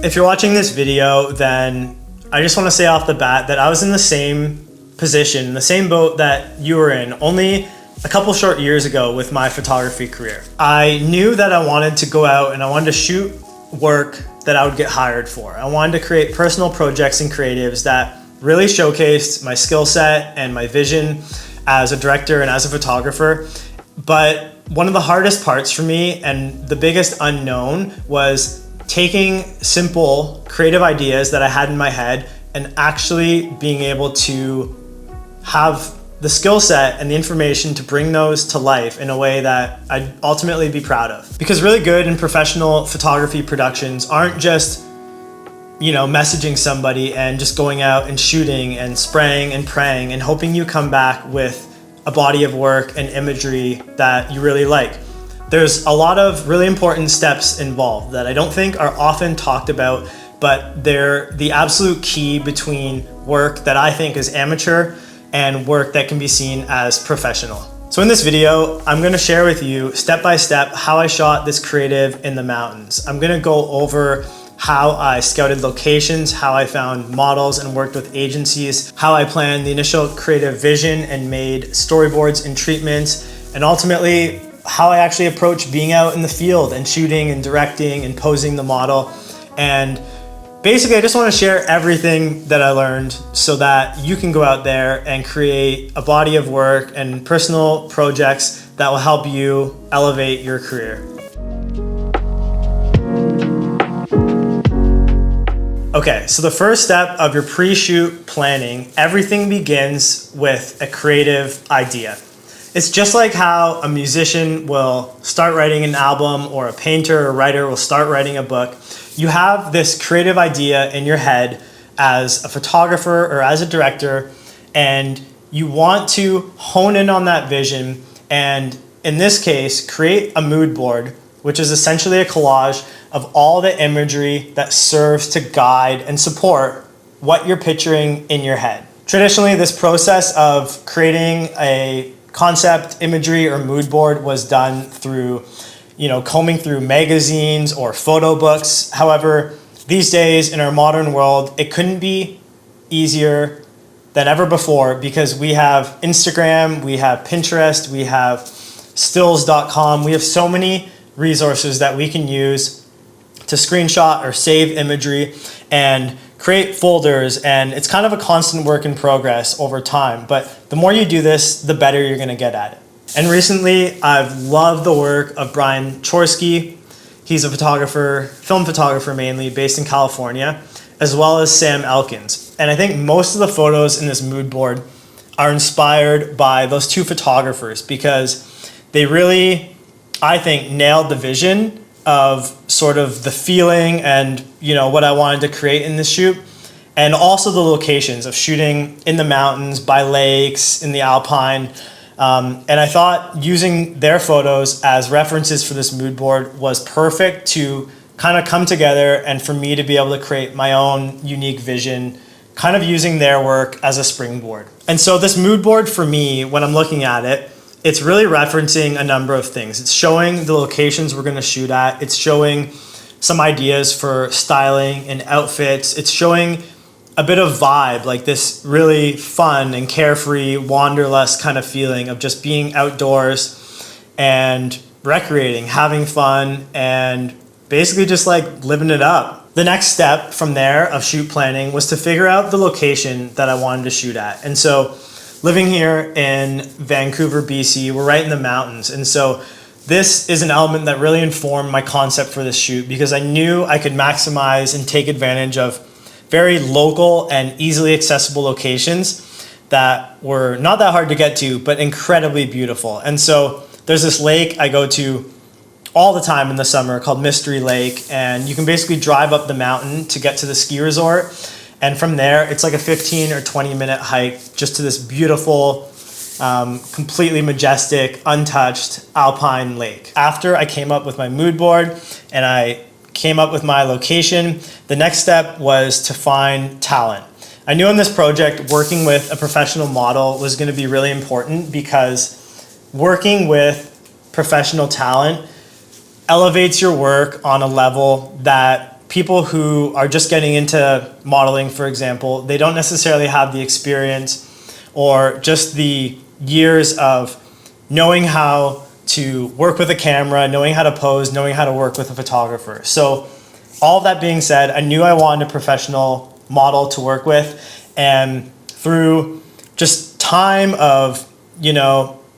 If you're watching this video, then I just want to say off the bat that I was in the same position, the same boat that you were in, only a couple short years ago with my photography career. I knew that I wanted to go out and I wanted to shoot work that I would get hired for. I wanted to create personal projects and creatives that really showcased my skill set and my vision as a director and as a photographer. But one of the hardest parts for me and the biggest unknown was taking simple creative ideas that I had in my head and actually being able to have the skill set and the information to bring those to life in a way that I'd ultimately be proud of. Because really good and professional photography productions aren't just, messaging somebody and just going out and shooting and spraying and praying and hoping you come back with a body of work and imagery that you really like. There's a lot of really important steps involved that I don't think are often talked about, but they're the absolute key between work that I think is amateur and work that can be seen as professional. So in this video, I'm gonna share with you step by step how I shot this creative in the mountains. I'm gonna go over how I scouted locations, how I found models and worked with agencies, how I planned the initial creative vision and made storyboards and treatments, and ultimately how I actually approached being out in the field and shooting and directing and posing the model. And basically, I just want to share everything that I learned so that you can go out there and create a body of work and personal projects that will help you elevate your career. Okay, so the first step of your pre-shoot planning, everything begins with a creative idea. It's just like how a musician will start writing an album or a painter or writer will start writing a book. You have this creative idea in your head as a photographer or as a director, and you want to hone in on that vision and, in this case, create a mood board, which is essentially a collage of all the imagery that serves to guide and support what you're picturing in your head. Traditionally, this process of creating a concept imagery or mood board was done through combing through magazines or photo books. However, these days in our modern world, it couldn't be easier than ever before because we have Instagram, we have Pinterest, we have stills.com. We have so many resources that we can use to screenshot or save imagery and create folders, and it's kind of a constant work in progress over time. But the more you do this, the better you're gonna get at it. And recently, I've loved the work of Brian Chorsky. He's a photographer, film photographer mainly, based in California, as well as Sam Elkins. And I think most of the photos in this mood board are inspired by those two photographers because they really, I think, nailed the vision of sort of the feeling and what I wanted to create in this shoot, and also the locations of shooting in the mountains, by lakes, in the Alpine. And I thought using their photos as references for this mood board was perfect to kind of come together and for me to be able to create my own unique vision, kind of using their work as a springboard. And so this mood board for me, when I'm looking at it, it's really referencing a number of things. It's showing the locations we're gonna shoot at. It's showing some ideas for styling and outfits. It's showing a bit of vibe, like this really fun and carefree, wanderlust kind of feeling of just being outdoors and recreating, having fun, and basically just like living it up. The next step from there of shoot planning was to figure out the location that I wanted to shoot at. And so living here in Vancouver, BC, we're right in the mountains. And so this is an element that really informed my concept for this shoot because I knew I could maximize and take advantage of very local and easily accessible locations that were not that hard to get to, but incredibly beautiful. And so there's this lake I go to all the time in the summer called Mystery Lake, and you can basically drive up the mountain to get to the ski resort. And from there, it's like a 15 or 20 minute hike just to this beautiful, completely majestic, untouched alpine lake. After I came up with my mood board and I came up with my location, the next step was to find talent. I knew in this project, working with a professional model was gonna be really important because working with professional talent elevates your work on a level that people who are just getting into modeling, for example, they don't necessarily have the experience or just the years of knowing how to work with a camera, knowing how to pose, knowing how to work with a photographer. So all of that being said, I knew I wanted a professional model to work with, and through just time of,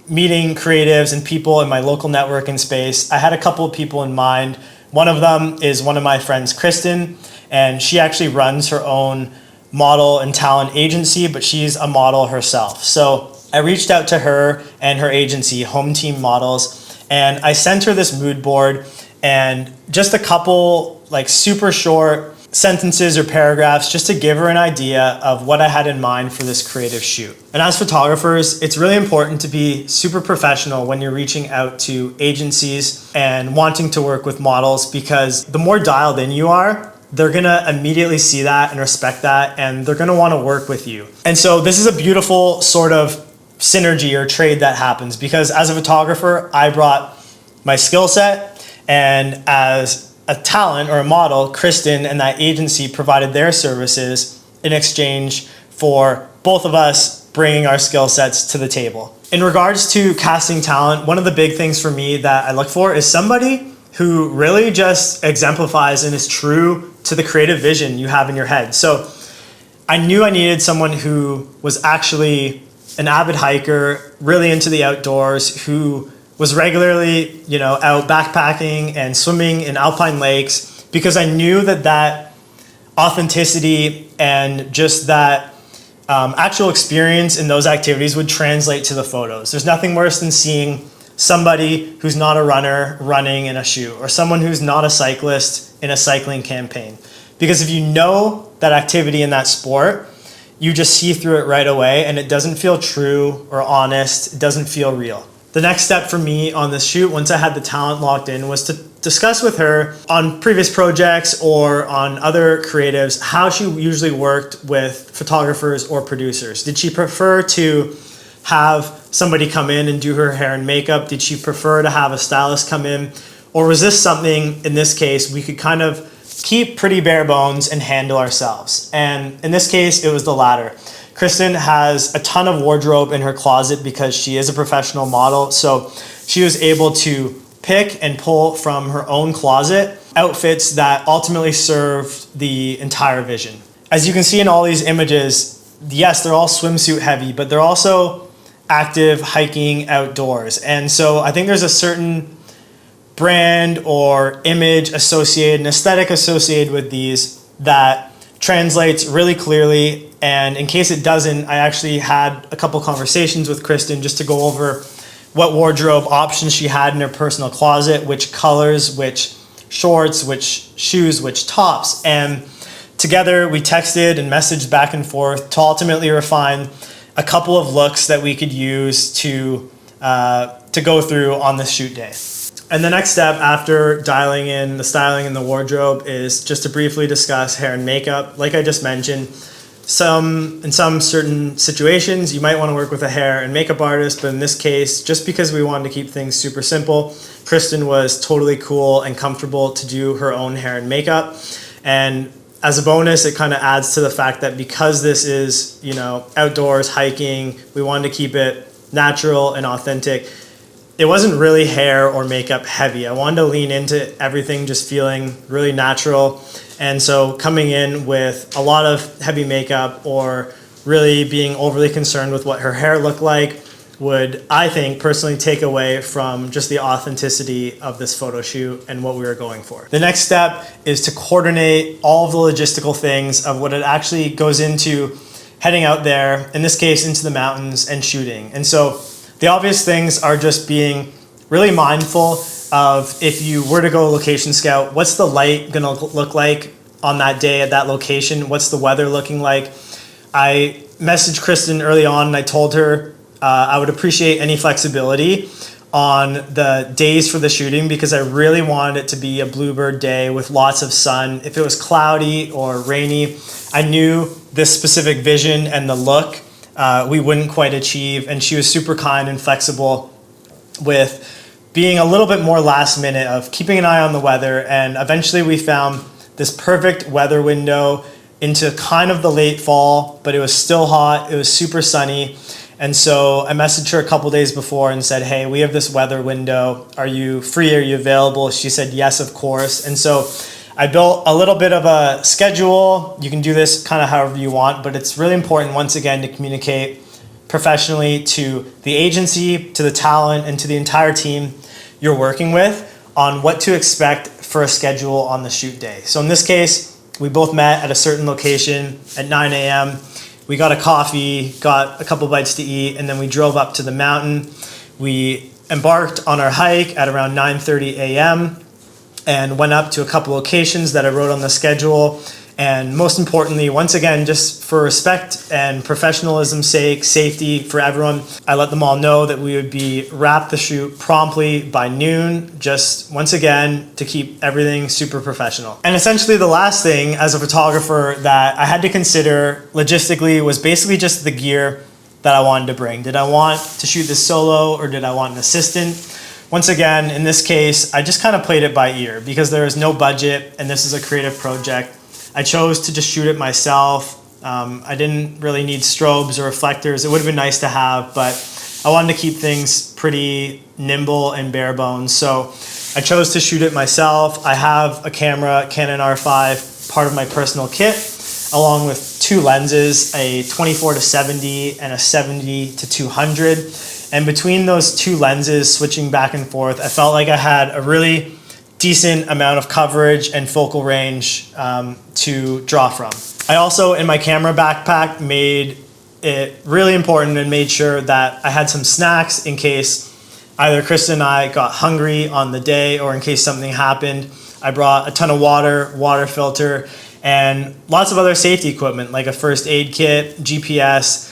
meeting creatives and people in my local networking space, I had a couple of people in mind. One of them is one of my friends, Kristen, and she actually runs her own model and talent agency, but she's a model herself. So I reached out to her and her agency, Home Team Models, and I sent her this mood board and just a couple super short sentences or paragraphs just to give her an idea of what I had in mind for this creative shoot. And as photographers, it's really important to be super professional when you're reaching out to agencies and wanting to work with models, because the more dialed in you are, they're gonna immediately see that and respect that, and they're gonna wanna work with you. And so this is a beautiful sort of synergy or trade that happens, because as a photographer, I brought my skill set, and as a talent or a model, Kristen and that agency provided their services in exchange for both of us bringing our skill sets to the table. In regards to casting talent, one of the big things for me that I look for is somebody who really just exemplifies and is true to the creative vision you have in your head. So I knew I needed someone who was actually an avid hiker, really into the outdoors, who was regularly, out backpacking and swimming in alpine lakes, because I knew that authenticity and just that actual experience in those activities would translate to the photos. There's nothing worse than seeing somebody who's not a runner running in a shoot, or someone who's not a cyclist in a cycling campaign. Because if you know that activity in that sport, you just see through it right away, and it doesn't feel true or honest. It doesn't feel real. The next step for me on this shoot, once I had the talent locked in, was to discuss with her on previous projects or on other creatives how she usually worked with photographers or producers. Did she prefer to have somebody come in and do her hair and makeup? Did she prefer to have a stylist come in? Or was this something, in this case, we could kind of keep pretty bare bones and handle ourselves? And in this case, it was the latter. Kristen has a ton of wardrobe in her closet because she is a professional model. So she was able to pick and pull from her own closet outfits that ultimately served the entire vision. As you can see in all these images, yes, they're all swimsuit heavy, but they're also active hiking outdoors. And so I think there's a certain brand or image associated, an aesthetic associated with these that translates really clearly. And in case it doesn't, I actually had a couple conversations with Kristen just to go over what wardrobe options she had in her personal closet, which colors, which shorts, which shoes, which tops. And together we texted and messaged back and forth to ultimately refine a couple of looks that we could use to go through on this shoot day. And the next step after dialing in the styling and the wardrobe is just to briefly discuss hair and makeup. Like I just mentioned, in some certain situations, you might want to work with a hair and makeup artist, but in this case, just because we wanted to keep things super simple, Kristen was totally cool and comfortable to do her own hair and makeup. And as a bonus, it kind of adds to the fact that because this is, outdoors, hiking, we wanted to keep it natural and authentic. It wasn't really hair or makeup heavy. I wanted to lean into everything just feeling really natural. And so coming in with a lot of heavy makeup or really being overly concerned with what her hair looked like would, I think, personally take away from just the authenticity of this photo shoot and what we were going for. The next step is to coordinate all of the logistical things of what it actually goes into heading out there, in this case, into the mountains and shooting. And so the obvious things are just being really mindful of, if you were to go location scout, what's the light gonna look like on that day at that location? What's the weather looking like? I messaged Kristen early on and I told her I would appreciate any flexibility on the days for the shooting, because I really wanted it to be a bluebird day with lots of sun. If it was cloudy or rainy, I knew this specific vision and the look we wouldn't quite achieve. And she was super kind and flexible with being a little bit more last minute of keeping an eye on the weather. And eventually we found this perfect weather window into kind of the late fall, but it was still hot. It was super sunny. And so I messaged her a couple days before and said, hey, we have this weather window. Are you free? Are you available? She said, yes, of course. And so I built a little bit of a schedule. You can do this kind of however you want, but it's really important, once again, to communicate professionally to the agency, to the talent, and to the entire team you're working with on what to expect for a schedule on the shoot day. So in this case, we both met at a certain location at 9 a.m. We got a coffee, got a couple bites to eat, and then we drove up to the mountain. We embarked on our hike at around 9:30 a.m. and went up to a couple locations that I wrote on the schedule. And most importantly, once again, just for respect and professionalism's sake, safety for everyone, I let them all know that we would be wrapped the shoot promptly by noon, just once again, to keep everything super professional. And essentially the last thing as a photographer that I had to consider logistically was basically just the gear that I wanted to bring. Did I want to shoot this solo or did I want an assistant? Once again, in this case, I just kind of played it by ear because there is no budget and this is a creative project. I chose to just shoot it myself. I didn't really need strobes or reflectors. It would have been nice to have, but I wanted to keep things pretty nimble and bare bones. So I chose to shoot it myself. I have a camera, Canon R5, part of my personal kit, along with two lenses, a 24-70 and a 70-200. And between those two lenses, switching back and forth, I felt like I had a really decent amount of coverage and focal range to draw from. I also, in my camera backpack, made it really important and made sure that I had some snacks in case either Krista and I got hungry on the day or in case something happened. I brought a ton of water filter, and lots of other safety equipment like a first aid kit, GPS,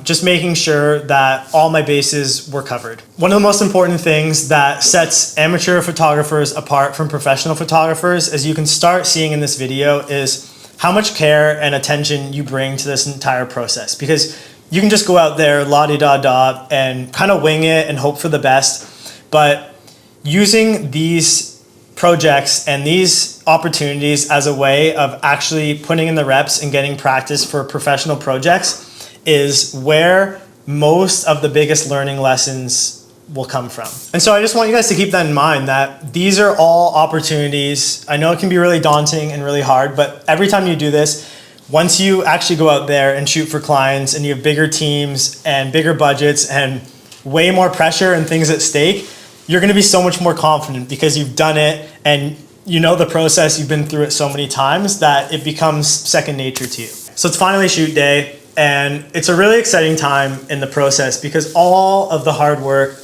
just making sure that all my bases were covered. One of the most important things that sets amateur photographers apart from professional photographers, as you can start seeing in this video, is how much care and attention you bring to this entire process. Because you can just go out there la-di-da-da and kind of wing it and hope for the best. But using these projects and these opportunities as a way of actually putting in the reps and getting practice for professional projects is where most of the biggest learning lessons will come from. And so I just want you guys to keep that in mind, that these are all opportunities. I know it can be really daunting and really hard, but every time you do this, once you actually go out there and shoot for clients and you have bigger teams and bigger budgets and way more pressure and things at stake, you're gonna be so much more confident because you've done it and you know the process, you've been through it so many times that it becomes second nature to you. So it's finally shoot day. And it's a really exciting time in the process because all of the hard work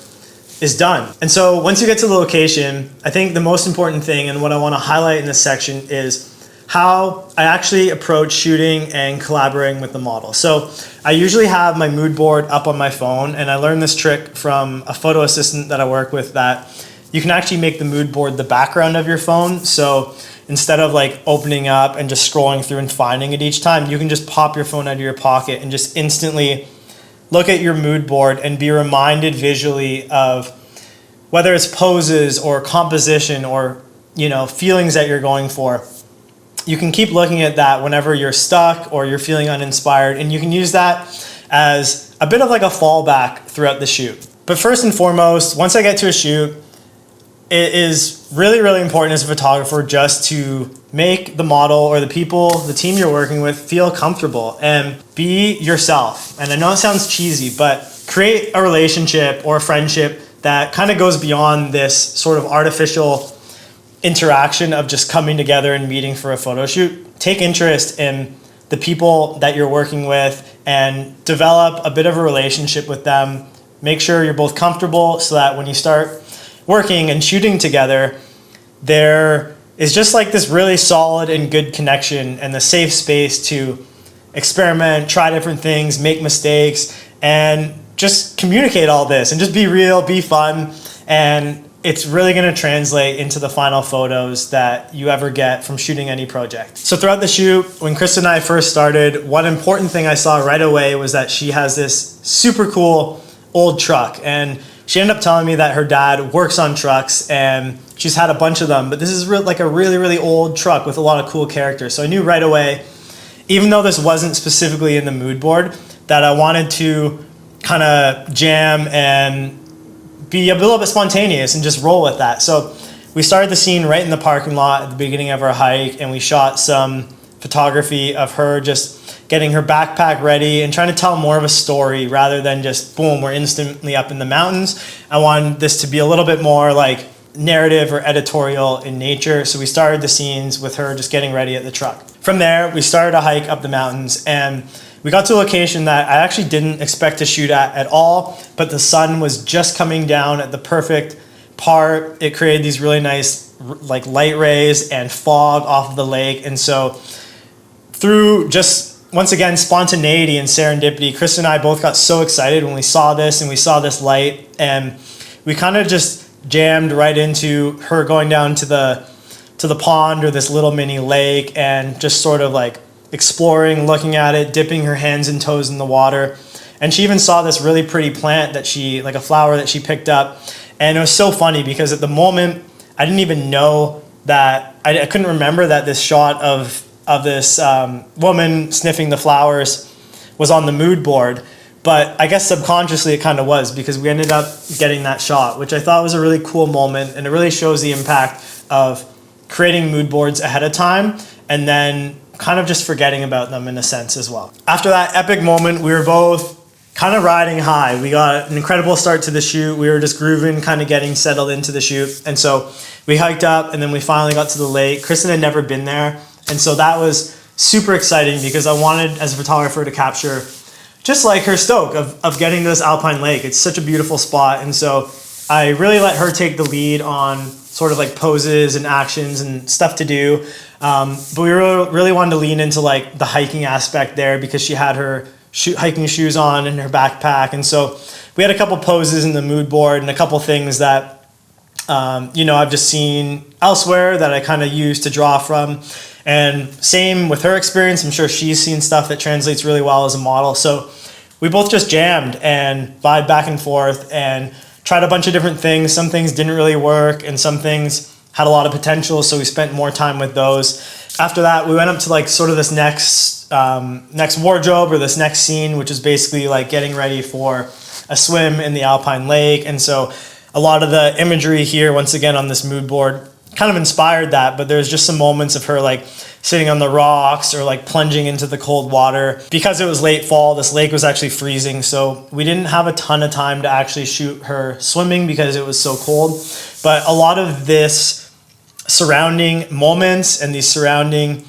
is done. And so once you get to the location, I think the most important thing and what I want to highlight in this section is how I actually approach shooting and collaborating with the model. So I usually have my mood board up on my phone, and I learned this trick from a photo assistant that I work with, that you can actually make the mood board the background of your phone. So instead of like opening up and just scrolling through and finding it each time, you can just pop your phone out of your pocket and just instantly look at your mood board and be reminded visually of whether it's poses or composition or, you know, feelings that you're going for. You can keep looking at that whenever you're stuck or you're feeling uninspired, and you can use that as a bit of like a fallback throughout the shoot. But first and foremost, once I get to a shoot, it is really, really important as a photographer just to make the model or the people, the team you're working with, feel comfortable and be yourself. And I know it sounds cheesy, but create a relationship or a friendship that kind of goes beyond this sort of artificial interaction of just coming together and meeting for a photo shoot. Take interest in the people that you're working with and develop a bit of a relationship with them. Make sure you're both comfortable so that when you start working and shooting together, there is just like this really solid and good connection and the safe space to experiment, try different things, make mistakes, and just communicate all this and just be real, be fun, and it's really going to translate into the final photos that you ever get from shooting any project. So throughout the shoot, when Krista and I first started, one important thing I saw right away was that she has this super cool old truck, and she ended up telling me that her dad works on trucks and she's had a bunch of them, but this is like a really, really old truck with a lot of cool characters. So I knew right away, even though this wasn't specifically in the mood board, that I wanted to kind of jam and be a little bit spontaneous and just roll with that. So we started the scene right in the parking lot at the beginning of our hike, and we shot some photography of her just getting her backpack ready and trying to tell more of a story rather than just boom, we're instantly up in the mountains. I wanted this to be a little bit more like narrative or editorial in nature. So we started the scenes with her just getting ready at the truck. From there, we started a hike up the mountains, and we got to a location that I actually didn't expect to shoot at all, but the sun was just coming down at the perfect part. It created these really nice like light rays and fog off of the lake. And so through just, once again, spontaneity and serendipity, Chris and I both got so excited when we saw this and we saw this light, and we kind of just jammed right into her going down to the pond or this little mini lake and just sort of like exploring, looking at it, dipping her hands and toes in the water. And she even saw this really pretty plant that like a flower that she picked up. And it was so funny because at the moment, I didn't even know that, I couldn't remember that this shot of this woman sniffing the flowers was on the mood board. But I guess subconsciously it kind of was, because we ended up getting that shot, which I thought was a really cool moment. And it really shows the impact of creating mood boards ahead of time and then kind of just forgetting about them in a sense as well. After that epic moment, we were both kind of riding high. We got an incredible start to the shoot. We were just grooving, kind of getting settled into the shoot. And so we hiked up and then we finally got to the lake. Kristen had never been there. And so that was super exciting because I wanted, as a photographer, to capture just like her stoke of getting to this alpine lake. It's such a beautiful spot. And so I really let her take the lead on sort of like poses and actions and stuff to do. But we really wanted to lean into like the hiking aspect there because she had her hiking shoes on and her backpack. And so we had a couple poses in the mood board and a couple things that, I've just seen elsewhere that I kind of use to draw from. And same with her experience. I'm sure she's seen stuff that translates really well as a model. So we both just jammed and vibed back and forth and tried a bunch of different things. Some things didn't really work and some things had a lot of potential. So we spent more time with those. After that, we went up to like sort of this next wardrobe or this next scene, which is basically like getting ready for a swim in the alpine lake. And so a lot of the imagery here, once again, on this mood board kind of inspired that, but there's just some moments of her like sitting on the rocks or like plunging into the cold water. Because it was late fall, this lake was actually freezing, so we didn't have a ton of time to actually shoot her swimming because it was so cold. But a lot of this surrounding moments and these surrounding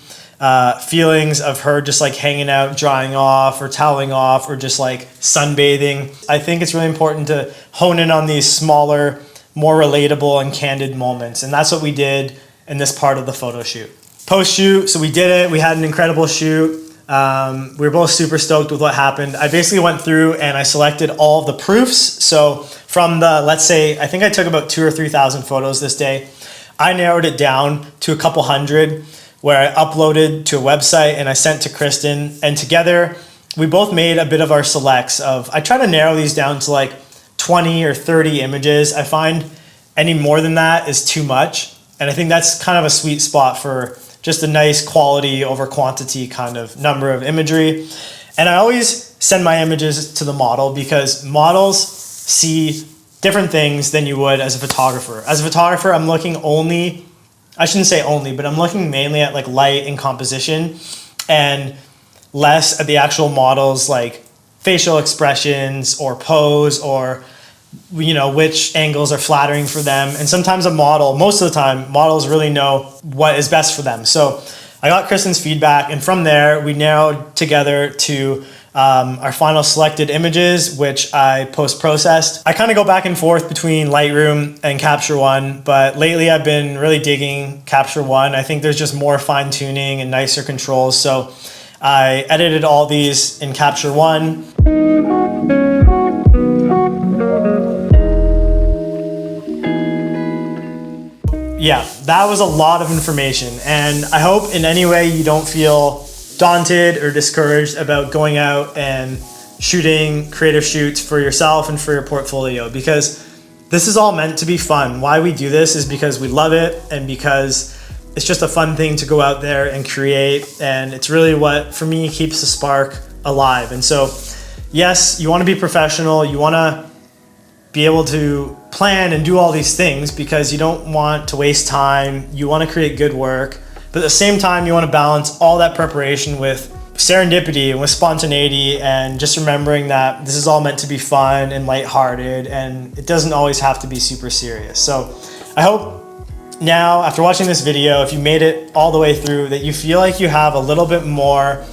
feelings of her just like hanging out, drying off or toweling off or just like sunbathing, I think it's really important to hone in on these smaller, more relatable and candid moments. And that's what we did in this part of the photo shoot. Post-shoot, so we did it. We had an incredible shoot. We were both super stoked with what happened. I basically went through and I selected all of the proofs. So from the, let's say, I think I took about 2,000 or 3,000 photos this day. I narrowed it down to a couple hundred where I uploaded to a website and I sent to Kristen. And together, we both made a bit of our selects of, I try to narrow these down to like 20 or 30 images. I find any more than that is too much. And I think that's kind of a sweet spot for just a nice quality over quantity kind of number of imagery. And I always send my images to the model because models see different things than you would as a photographer. As a photographer, I'm looking only, I shouldn't say only, but I'm looking mainly at like light and composition and less at the actual model's like facial expressions or pose or which angles are flattering for them. And sometimes a model, most of the time, models really know what is best for them. So I got Kristen's feedback, and from there, we narrowed together to our final selected images, which I post-processed. I kind of go back and forth between Lightroom and Capture One, but lately I've been really digging Capture One. I think there's just more fine-tuning and nicer controls. So I edited all these in Capture One. Yeah, that was a lot of information, and I hope in any way you don't feel daunted or discouraged about going out and shooting creative shoots for yourself and for your portfolio, because This is all meant to be fun. Why we do this is because we love it and because it's just a fun thing to go out there and create. And it's really what, for me, keeps the spark alive. And so, yes, you want to be professional. You want to be able to plan and do all these things because you don't want to waste time. You want to create good work. But at the same time, you want to balance all that preparation with serendipity and with spontaneity and just remembering that this is all meant to be fun and lighthearted and it doesn't always have to be super serious. So I hope now, after watching this video, if you made it all the way through, that you feel like you have a little bit more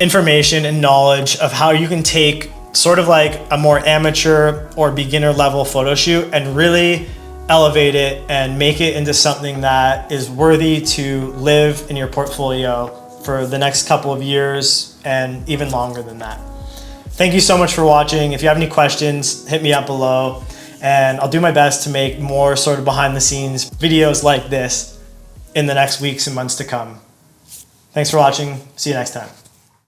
information and knowledge of how you can take sort of like a more amateur or beginner level photo shoot and really elevate it and make it into something that is worthy to live in your portfolio for the next couple of years and even longer than that. Thank you so much for watching. If you have any questions, hit me up below and I'll do my best to make more sort of behind the scenes videos like this in the next weeks and months to come. Thanks for watching. See you next time.